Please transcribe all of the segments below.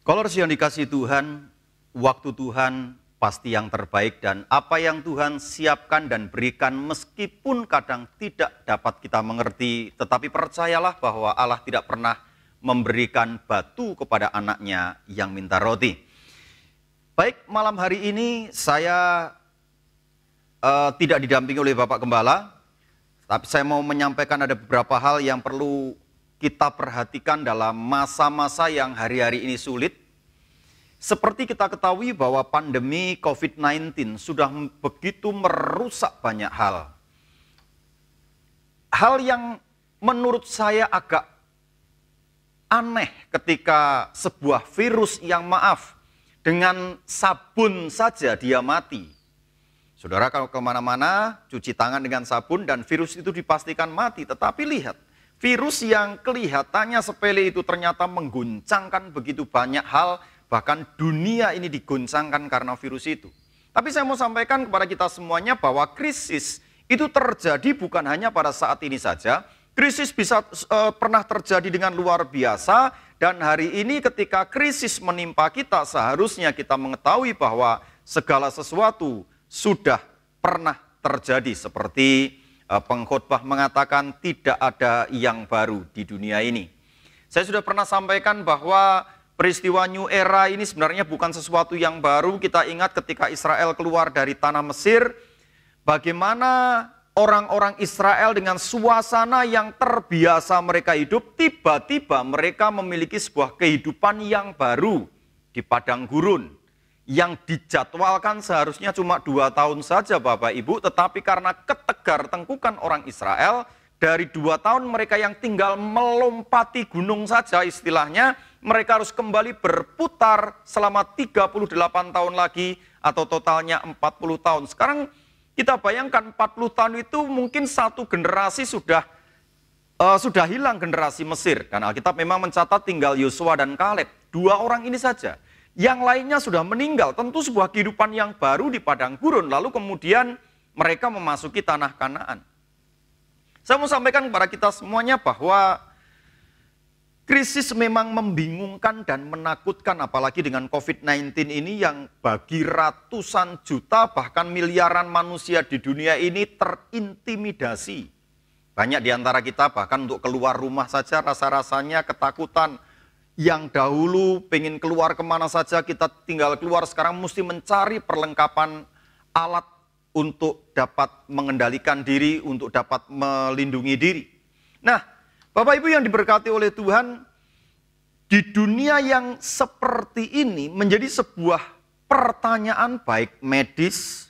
Kolors yang dikasih Tuhan, waktu Tuhan pasti yang terbaik dan apa yang Tuhan siapkan dan berikan meskipun kadang tidak dapat kita mengerti, tetapi percayalah bahwa Allah tidak pernah memberikan batu kepada anaknya yang minta roti. Baik, malam hari ini saya tidak didampingi oleh Bapak Gembala, tapi saya mau menyampaikan ada beberapa hal yang perlu kita perhatikan dalam masa-masa yang hari-hari ini sulit. Seperti kita ketahui bahwa pandemi COVID-19 sudah begitu merusak banyak hal. Hal yang menurut saya agak aneh ketika sebuah virus yang dengan sabun saja dia mati. Saudara kalau kemana-mana cuci tangan dengan sabun dan virus itu dipastikan mati. Tetapi lihat, virus yang kelihatannya sepele itu ternyata mengguncangkan begitu banyak hal. Bahkan dunia ini diguncangkan karena virus itu. Tapi saya mau sampaikan kepada kita semuanya bahwa krisis itu terjadi bukan hanya pada saat ini saja. Krisis bisa pernah terjadi dengan luar biasa. Dan hari ini ketika krisis menimpa kita, seharusnya kita mengetahui bahwa segala sesuatu sudah pernah terjadi. Seperti pengkhotbah mengatakan tidak ada yang baru di dunia ini. Saya sudah pernah sampaikan bahwa peristiwa New Era ini sebenarnya bukan sesuatu yang baru. Kita ingat ketika Israel keluar dari tanah Mesir, bagaimana orang-orang Israel dengan suasana yang terbiasa mereka hidup, tiba-tiba mereka memiliki sebuah kehidupan yang baru di padang gurun. Yang dijadwalkan seharusnya cuma 2 tahun saja Bapak Ibu, tetapi karena ketegar tengkukan orang Israel, dari 2 tahun mereka yang tinggal melompati gunung saja istilahnya, mereka harus kembali berputar selama 38 tahun lagi atau totalnya 40 tahun. Sekarang kita bayangkan 40 tahun itu mungkin satu generasi sudah hilang generasi Mesir. Dan Alkitab memang mencatat tinggal Yosua dan Kaleb. 2 orang ini saja. Yang lainnya sudah meninggal. Tentu sebuah kehidupan yang baru di padang gurun. Lalu kemudian mereka memasuki tanah Kanaan. Saya mau sampaikan kepada kita semuanya bahwa krisis memang membingungkan dan menakutkan, apalagi dengan COVID-19 ini yang bagi ratusan juta bahkan miliaran manusia di dunia ini terintimidasi. Banyak di antara kita bahkan untuk keluar rumah saja rasa-rasanya ketakutan. Yang dahulu pengen keluar kemana saja kita tinggal keluar, sekarang mesti mencari perlengkapan alat untuk dapat mengendalikan diri, untuk dapat melindungi diri. Nah, Bapak Ibu yang diberkati oleh Tuhan, di dunia yang seperti ini menjadi sebuah pertanyaan baik medis,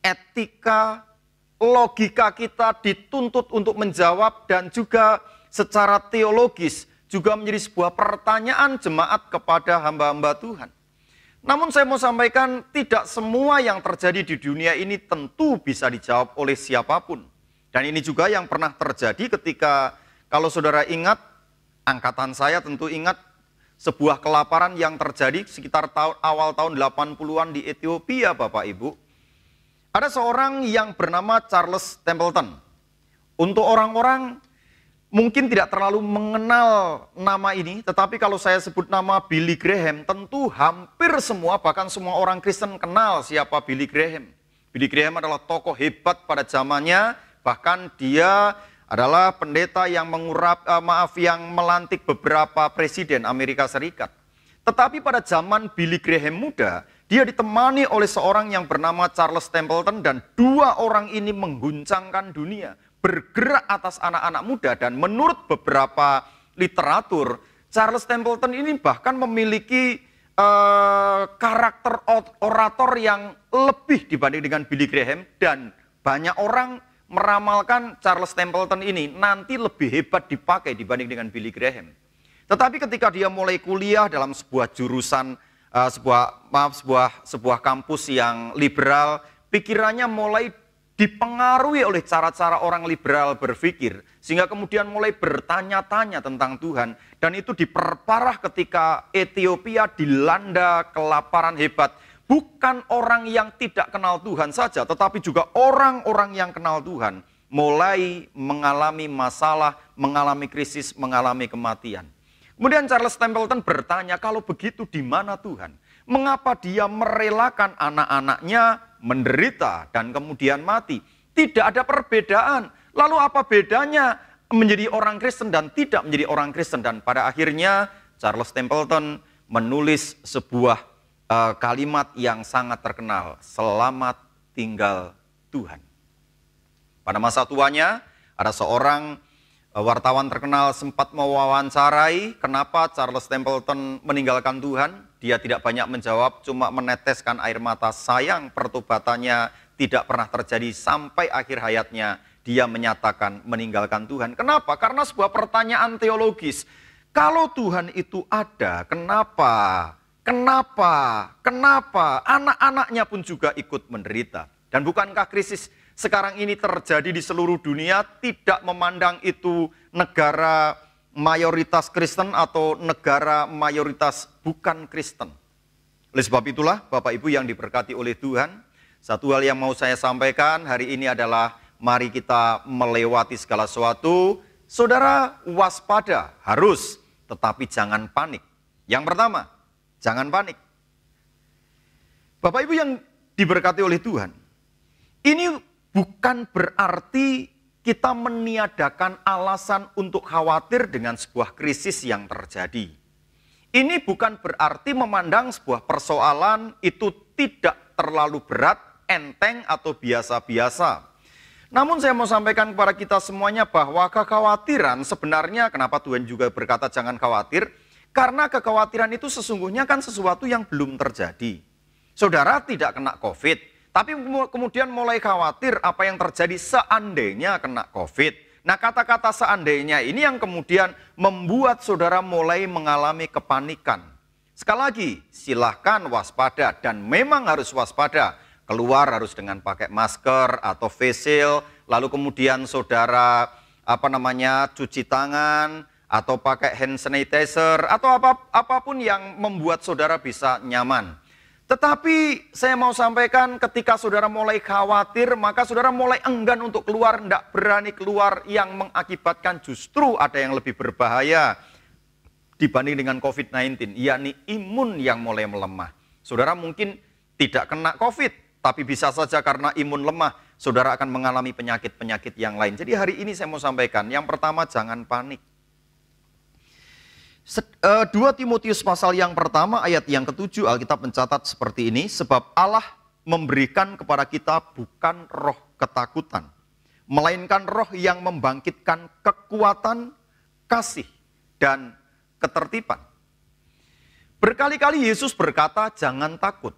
etika, logika kita dituntut untuk menjawab dan juga secara teologis juga menjadi sebuah pertanyaan jemaat kepada hamba-hamba Tuhan. Namun saya mau sampaikan tidak semua yang terjadi di dunia ini tentu bisa dijawab oleh siapapun. Dan ini juga yang pernah terjadi ketika, kalau saudara ingat, angkatan saya tentu ingat sebuah kelaparan yang terjadi sekitar awal tahun 80-an di Ethiopia Bapak Ibu. Ada seorang yang bernama Charles Templeton. Untuk orang-orang mungkin tidak terlalu mengenal nama ini, tetapi kalau saya sebut nama Billy Graham, tentu hampir semua, bahkan semua orang Kristen kenal siapa Billy Graham. Billy Graham adalah tokoh hebat pada zamannya, bahkan dia adalah pendeta yang yang melantik beberapa presiden Amerika Serikat. Tetapi pada zaman Billy Graham muda, dia ditemani oleh seorang yang bernama Charles Templeton dan 2 orang ini mengguncangkan dunia, bergerak atas anak-anak muda. Dan menurut beberapa literatur, Charles Templeton ini bahkan memiliki karakter orator yang lebih dibanding dengan Billy Graham. Dan banyak orang meramalkan Charles Templeton ini nanti lebih hebat dipakai dibanding dengan Billy Graham. Tetapi ketika dia mulai kuliah dalam sebuah jurusan, sebuah kampus yang liberal, pikirannya mulai dipengaruhi oleh cara-cara orang liberal berpikir, sehingga kemudian mulai bertanya-tanya tentang Tuhan. Dan itu diperparah ketika Ethiopia dilanda kelaparan hebat. Bukan orang yang tidak kenal Tuhan saja, tetapi juga orang-orang yang kenal Tuhan mulai mengalami masalah, mengalami krisis, mengalami kematian. Kemudian Charles Templeton bertanya, kalau begitu di mana Tuhan? Mengapa dia merelakan anak-anaknya menderita dan kemudian mati? Tidak ada perbedaan. Lalu apa bedanya menjadi orang Kristen dan tidak menjadi orang Kristen? Dan pada akhirnya Charles Templeton menulis sebuah kalimat yang sangat terkenal. Selamat tinggal Tuhan. Pada masa tuanya ada seorang wartawan terkenal sempat mewawancarai kenapa Charles Templeton meninggalkan Tuhan. Dia tidak banyak menjawab, cuma meneteskan air mata. Sayang pertobatannya tidak pernah terjadi sampai akhir hayatnya. Dia menyatakan meninggalkan Tuhan. Kenapa? Karena sebuah pertanyaan teologis. Kalau Tuhan itu ada, kenapa? Kenapa? Anak-anaknya pun juga ikut menderita. Dan bukankah krisis sekarang ini terjadi di seluruh dunia, tidak memandang itu negara mayoritas Kristen atau negara mayoritas bukan Kristen. Oleh sebab itulah Bapak Ibu yang diberkati oleh Tuhan, satu hal yang mau saya sampaikan hari ini adalah mari kita melewati segala sesuatu. Saudara waspada harus, tetapi jangan panik. Yang pertama, jangan panik. Bapak Ibu yang diberkati oleh Tuhan, ini bukan berarti kita meniadakan alasan untuk khawatir dengan sebuah krisis yang terjadi. Ini bukan berarti memandang sebuah persoalan itu tidak terlalu berat, enteng atau biasa-biasa. Namun saya mau sampaikan kepada kita semuanya bahwa kekhawatiran sebenarnya, kenapa Tuhan juga berkata jangan khawatir? Karena kekhawatiran itu sesungguhnya kan sesuatu yang belum terjadi. Saudara tidak kena COVID. Tapi kemudian mulai khawatir apa yang terjadi seandainya kena COVID. Nah kata-kata seandainya ini yang kemudian membuat saudara mulai mengalami kepanikan. Sekali lagi silahkan waspada dan memang harus waspada. Keluar harus dengan pakai masker atau face shield. Lalu kemudian saudara cuci tangan atau pakai hand sanitizer atau apapun yang membuat saudara bisa nyaman. Tetapi saya mau sampaikan ketika saudara mulai khawatir, maka saudara mulai enggan untuk keluar, tidak berani keluar yang mengakibatkan justru ada yang lebih berbahaya dibanding dengan COVID-19, yakni imun yang mulai melemah. Saudara mungkin tidak kena COVID, tapi bisa saja karena imun lemah, saudara akan mengalami penyakit-penyakit yang lain. Jadi hari ini saya mau sampaikan, yang pertama jangan panik. 2 Timotius pasal yang pertama ayat yang ke-7 Alkitab mencatat seperti ini, sebab Allah memberikan kepada kita bukan roh ketakutan, melainkan roh yang membangkitkan kekuatan, kasih, dan ketertiban. Berkali-kali Yesus berkata jangan takut,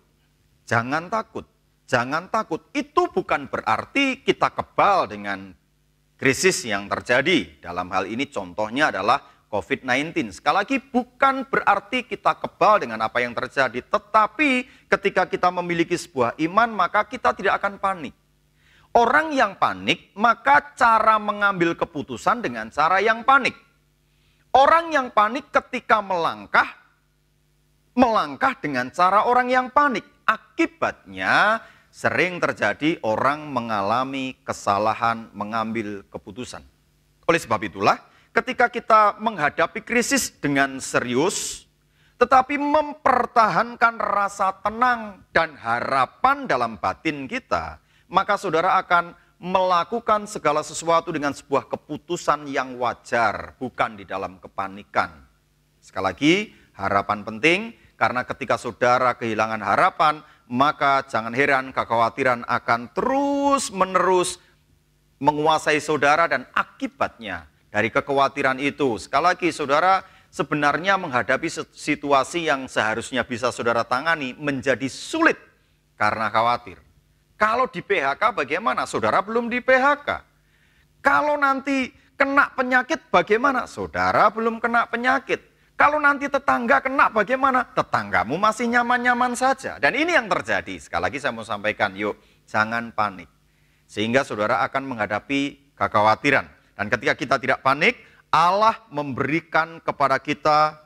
jangan takut, jangan takut. Itu bukan berarti kita kebal dengan krisis yang terjadi. Dalam hal ini contohnya adalah COVID-19. Sekali lagi bukan berarti kita kebal dengan apa yang terjadi. Tetapi ketika kita memiliki sebuah iman maka kita tidak akan panik. Orang yang panik maka cara mengambil keputusan dengan cara yang panik. Orang yang panik ketika melangkah dengan cara orang yang panik. Akibatnya sering terjadi orang mengalami kesalahan mengambil keputusan. Oleh sebab itulah ketika kita menghadapi krisis dengan serius, tetapi mempertahankan rasa tenang dan harapan dalam batin kita, maka saudara akan melakukan segala sesuatu dengan sebuah keputusan yang wajar, bukan di dalam kepanikan. Sekali lagi, harapan penting, karena ketika saudara kehilangan harapan, maka jangan heran kekhawatiran akan terus-menerus menguasai saudara dan akibatnya dari kekhawatiran itu, sekali lagi saudara sebenarnya menghadapi situasi yang seharusnya bisa saudara tangani menjadi sulit karena khawatir. Kalau di PHK bagaimana? Saudara belum di PHK. Kalau nanti kena penyakit bagaimana? Saudara belum kena penyakit. Kalau nanti tetangga kena bagaimana? Tetanggamu masih nyaman-nyaman saja. Dan ini yang terjadi. Sekali lagi saya mau sampaikan, yuk jangan panik. Sehingga saudara akan menghadapi kekhawatiran. Dan ketika kita tidak panik, Allah memberikan kepada kita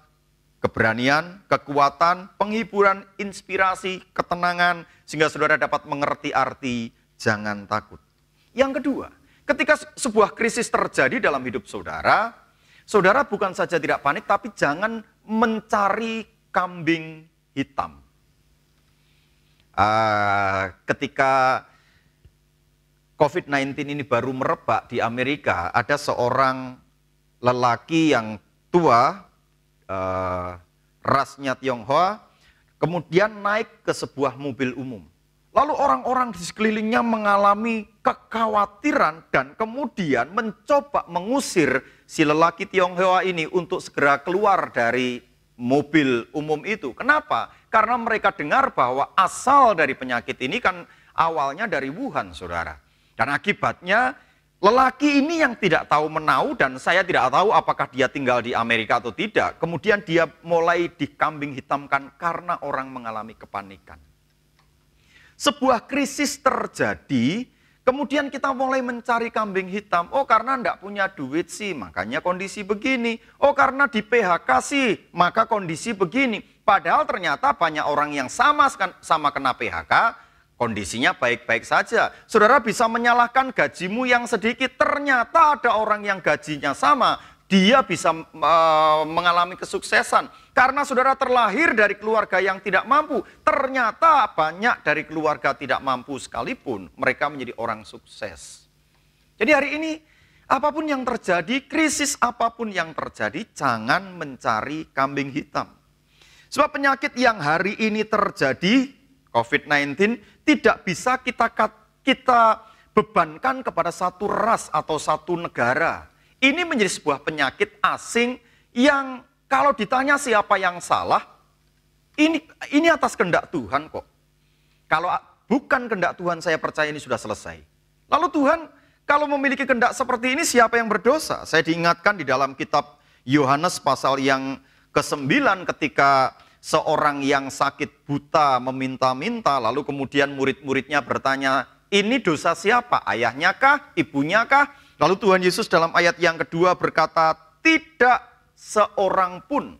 keberanian, kekuatan, penghiburan, inspirasi, ketenangan, sehingga saudara dapat mengerti arti jangan takut. Yang kedua, ketika sebuah krisis terjadi dalam hidup saudara, Saudara bukan saja tidak panik, tapi jangan mencari kambing hitam. Ketika COVID-19 ini baru merebak di Amerika, ada seorang lelaki yang tua, rasnya Tionghoa, kemudian naik ke sebuah mobil umum. Lalu orang-orang di sekelilingnya mengalami kekhawatiran dan kemudian mencoba mengusir si lelaki Tionghoa ini untuk segera keluar dari mobil umum itu. Kenapa? Karena mereka dengar bahwa asal dari penyakit ini kan awalnya dari Wuhan, saudara. Dan akibatnya lelaki ini yang tidak tahu menau, dan saya tidak tahu apakah dia tinggal di Amerika atau tidak. Kemudian dia mulai dikambing hitamkan karena orang mengalami kepanikan. Sebuah krisis terjadi, kemudian kita mulai mencari kambing hitam. Oh, karena enggak punya duit sih, makanya kondisi begini. Oh, karena di PHK sih, maka kondisi begini. Padahal ternyata banyak orang yang sama kena PHK, kondisinya baik-baik saja. Saudara bisa menyalahkan gajimu yang sedikit, ternyata ada orang yang gajinya sama, dia bisa mengalami kesuksesan. Karena saudara terlahir dari keluarga yang tidak mampu, ternyata banyak dari keluarga tidak mampu sekalipun mereka menjadi orang sukses. Jadi hari ini apapun yang terjadi, krisis apapun yang terjadi, jangan mencari kambing hitam. Sebab penyakit yang hari ini terjadi, COVID-19, tidak bisa kita bebankan kepada satu ras atau satu negara. Ini menjadi sebuah penyakit asing yang kalau ditanya siapa yang salah, ini atas kehendak Tuhan kok. Kalau bukan kehendak Tuhan, saya percaya ini sudah selesai. Lalu Tuhan kalau memiliki kehendak seperti ini, siapa yang berdosa? Saya diingatkan di dalam kitab Yohanes pasal yang ke-9 ketika seorang yang sakit buta meminta-minta, lalu kemudian murid-muridnya bertanya, ini dosa siapa? Ayahnya kah? Ibunya kah? Lalu Tuhan Yesus dalam ayat yang kedua berkata, tidak seorang pun.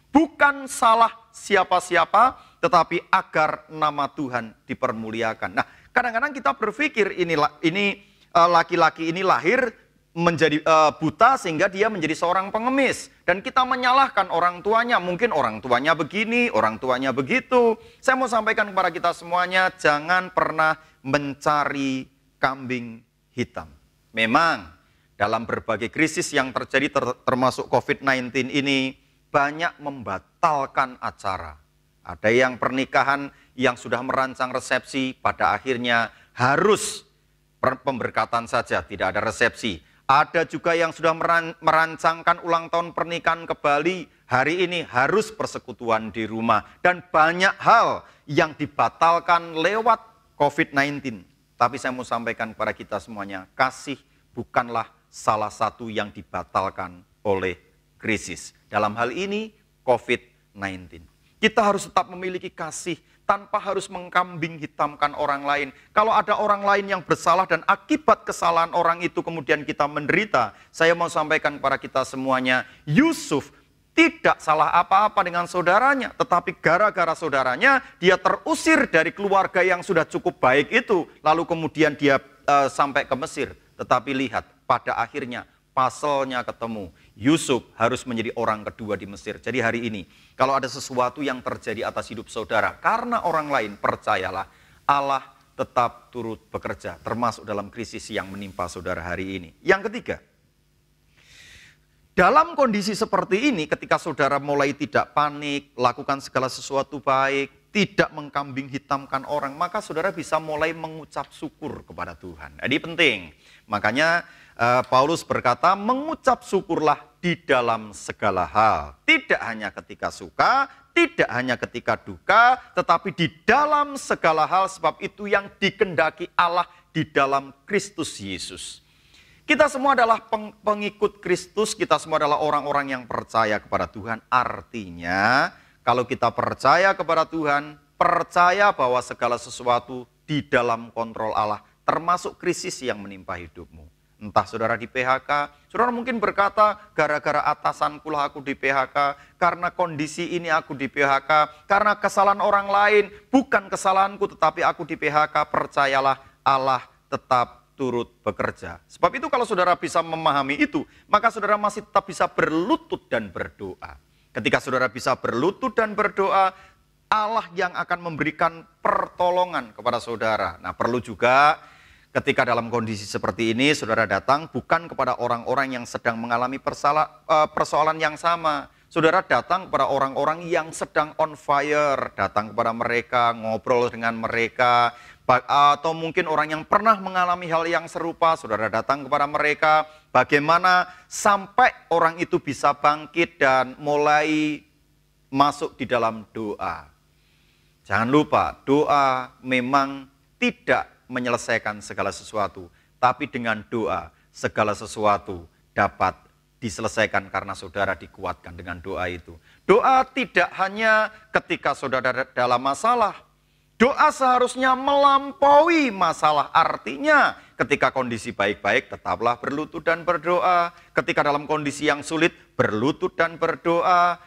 Bukan salah siapa-siapa, tetapi agar nama Tuhan dipermuliakan. Nah, kadang-kadang kita berpikir ini laki-laki ini lahir menjadi buta sehingga dia menjadi seorang pengemis. Dan kita menyalahkan orang tuanya. Mungkin orang tuanya begini, orang tuanya begitu. Saya mau sampaikan kepada kita semuanya, jangan pernah mencari kambing hitam. Memang dalam berbagai krisis yang terjadi termasuk COVID-19 ini banyak membatalkan acara. Ada yang pernikahan yang sudah merancang resepsi pada akhirnya harus pemberkatan saja, tidak ada resepsi. Ada juga yang sudah merancangkan ulang tahun pernikahan ke Bali, hari ini harus persekutuan di rumah. Dan banyak hal yang dibatalkan lewat COVID-19. Tapi saya mau sampaikan kepada kita semuanya, kasih bukanlah salah satu yang dibatalkan oleh krisis. Dalam hal ini COVID-19. Kita harus tetap memiliki kasih tanpa harus mengkambing hitamkan orang lain. Kalau ada orang lain yang bersalah dan akibat kesalahan orang itu kemudian kita menderita, saya mau sampaikan kepada kita semuanya, Yusuf tidak salah apa-apa dengan saudaranya, tetapi gara-gara saudaranya dia terusir dari keluarga yang sudah cukup baik itu, lalu kemudian dia sampai ke Mesir. Tetapi lihat, pada akhirnya pasalnya ketemu. Yusuf harus menjadi orang kedua di Mesir. Jadi hari ini, kalau ada sesuatu yang terjadi atas hidup saudara, karena orang lain, percayalah, Allah tetap turut bekerja, termasuk dalam krisis yang menimpa saudara hari ini. Yang ketiga, dalam kondisi seperti ini, ketika saudara mulai tidak panik, lakukan segala sesuatu baik, tidak mengkambing hitamkan orang, maka saudara bisa mulai mengucap syukur kepada Tuhan. Jadi penting, makanya Paulus berkata, mengucap syukurlah di dalam segala hal. Tidak hanya ketika suka, tidak hanya ketika duka, tetapi di dalam segala hal, sebab itu yang dikehendaki Allah di dalam Kristus Yesus. Kita semua adalah pengikut Kristus, kita semua adalah orang-orang yang percaya kepada Tuhan. Artinya, kalau kita percaya kepada Tuhan, percaya bahwa segala sesuatu di dalam kontrol Allah, termasuk krisis yang menimpa hidupmu. Entah saudara di PHK, saudara mungkin berkata, gara-gara atasanku lah aku di PHK, karena kondisi ini aku di PHK, karena kesalahan orang lain, bukan kesalahanku tetapi aku di PHK, percayalah Allah tetap turut bekerja. Sebab itu kalau saudara bisa memahami itu, maka saudara masih tetap bisa berlutut dan berdoa. Ketika saudara bisa berlutut dan berdoa, Allah yang akan memberikan pertolongan kepada saudara. Nah, perlu juga ketika dalam kondisi seperti ini, saudara datang bukan kepada orang-orang yang sedang mengalami persoalan yang sama. Saudara datang kepada orang-orang yang sedang on fire, datang kepada mereka, ngobrol dengan mereka, atau mungkin orang yang pernah mengalami hal yang serupa, saudara datang kepada mereka, bagaimana sampai orang itu bisa bangkit dan mulai masuk di dalam doa. Jangan lupa, doa memang tidak menyelesaikan segala sesuatu, tapi dengan doa segala sesuatu dapat diselesaikan karena saudara dikuatkan dengan doa itu. Doa tidak hanya ketika saudara dalam masalah. Doa seharusnya melampaui masalah. Artinya ketika kondisi baik-baik tetaplah berlutut dan berdoa. Ketika dalam kondisi yang sulit berlutut dan berdoa.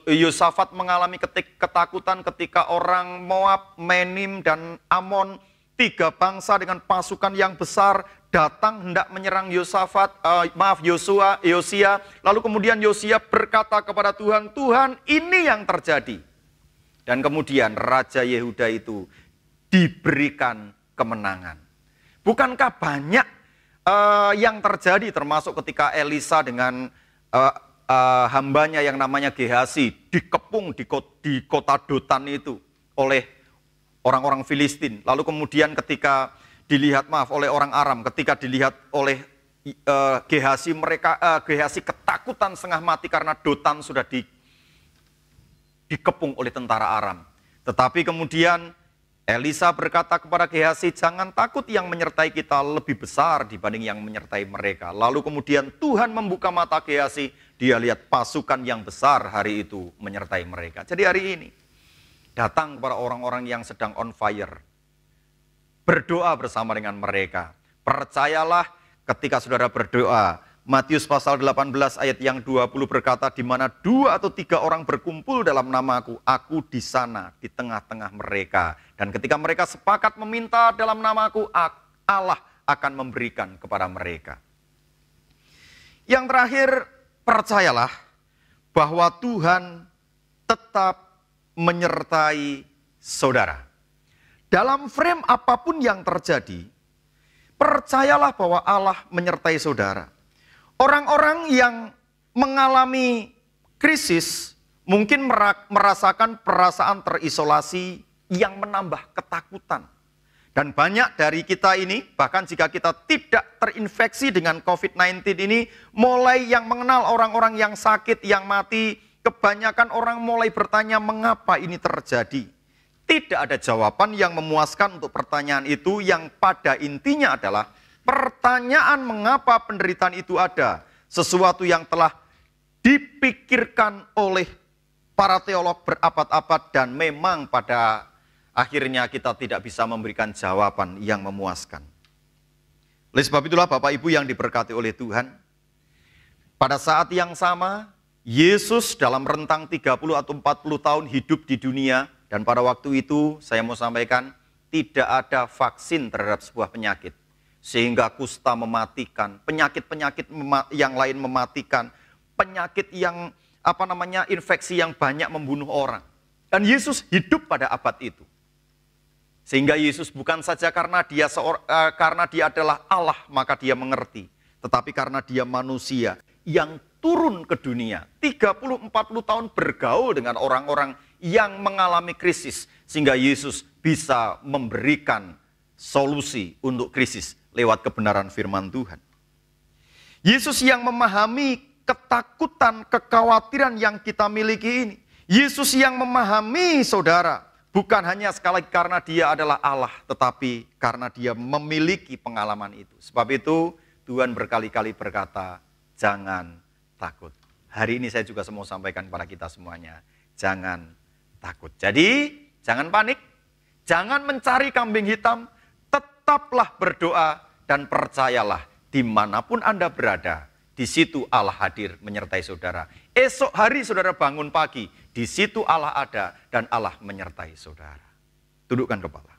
Yosafat mengalami ketakutan ketika orang Moab, Menim dan Amon, 3 bangsa dengan pasukan yang besar datang hendak menyerang Yosia. Lalu kemudian Yosia berkata kepada Tuhan, Tuhan, ini yang terjadi. Dan kemudian Raja Yehuda itu diberikan kemenangan. Bukankah banyak yang terjadi termasuk ketika Elisa dengan hambanya yang namanya Gehasi dikepung di kota Dotan itu oleh orang-orang Filistin. Lalu kemudian ketika dilihat oleh orang Aram, ketika dilihat oleh Gehasi, Gehasi ketakutan setengah mati karena Dotan sudah dikepung oleh tentara Aram. Tetapi kemudian Elisa berkata kepada Gehasi, jangan takut, yang menyertai kita lebih besar dibanding yang menyertai mereka. Lalu kemudian Tuhan membuka mata Gehasi, dia lihat pasukan yang besar hari itu menyertai mereka. Jadi hari ini datang kepada orang-orang yang sedang on fire, berdoa bersama dengan mereka. Percayalah ketika saudara berdoa, Matius pasal 18 ayat yang 20 berkata, di mana 2 atau 3 orang berkumpul dalam namaku, aku di sana di tengah-tengah mereka. Dan ketika mereka sepakat meminta dalam namaku, Allah akan memberikan kepada mereka. Yang terakhir, percayalah bahwa Tuhan tetap menyertai saudara. Dalam frame apapun yang terjadi, percayalah bahwa Allah menyertai saudara. Orang-orang yang mengalami krisis mungkin merasakan perasaan terisolasi yang menambah ketakutan. Dan banyak dari kita ini, bahkan jika kita tidak terinfeksi dengan COVID-19 ini, mulai yang mengenal orang-orang yang sakit, yang mati, kebanyakan orang mulai bertanya mengapa ini terjadi. Tidak ada jawaban yang memuaskan untuk pertanyaan itu, yang pada intinya adalah pertanyaan mengapa penderitaan itu ada, sesuatu yang telah dipikirkan oleh para teolog berabad-abad dan memang pada akhirnya kita tidak bisa memberikan jawaban yang memuaskan. Oleh sebab itulah Bapak Ibu yang diberkati oleh Tuhan, pada saat yang sama Yesus dalam rentang 30 atau 40 tahun hidup di dunia, dan pada waktu itu saya mau sampaikan tidak ada vaksin terhadap sebuah penyakit. Sehingga kusta mematikan, penyakit-penyakit yang lain mematikan, penyakit yang infeksi yang banyak membunuh orang. Dan Yesus hidup pada abad itu. Sehingga Yesus bukan saja karena dia adalah Allah maka dia mengerti, tetapi karena dia manusia yang turun ke dunia 30-40 tahun bergaul dengan orang-orang yang mengalami krisis, sehingga Yesus bisa memberikan solusi untuk krisis lewat kebenaran firman Tuhan. Yesus yang memahami ketakutan, kekhawatiran yang kita miliki ini. Yesus yang memahami saudara, bukan hanya sekali lagi karena dia adalah Allah, tetapi karena dia memiliki pengalaman itu. Sebab itu Tuhan berkali-kali berkata, jangan takut. Hari ini saya juga mau sampaikan kepada kita semuanya, jangan takut. Jadi jangan panik, jangan mencari kambing hitam, tetaplah berdoa dan percayalah dimanapun Anda berada, di situ Allah hadir menyertai saudara. Esok hari saudara bangun pagi, di situ Allah ada dan Allah menyertai saudara. Tundukkan kepala.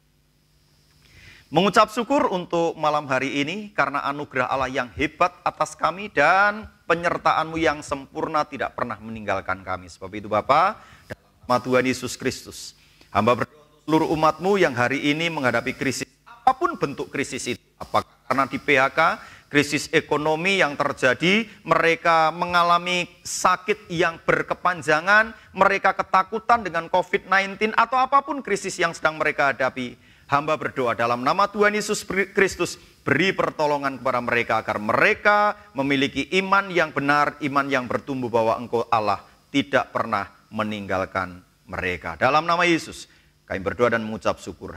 Mengucap syukur untuk malam hari ini karena anugerah Allah yang hebat atas kami dan penyertaan-Mu yang sempurna tidak pernah meninggalkan kami. Sebab itu Bapa, dalam nama Tuhan Yesus Kristus, hamba berdoa untuk seluruh umat-Mu yang hari ini menghadapi krisis, apapun bentuk krisis itu. Apakah karena di PHK, krisis ekonomi yang terjadi, mereka mengalami sakit yang berkepanjangan, mereka ketakutan dengan COVID-19, atau apapun krisis yang sedang mereka hadapi. Hamba berdoa dalam nama Tuhan Yesus Kristus, beri pertolongan kepada mereka agar mereka memiliki iman yang benar, iman yang bertumbuh bahwa Engkau Allah tidak pernah meninggalkan mereka. Dalam nama Yesus, kami berdoa dan mengucap syukur.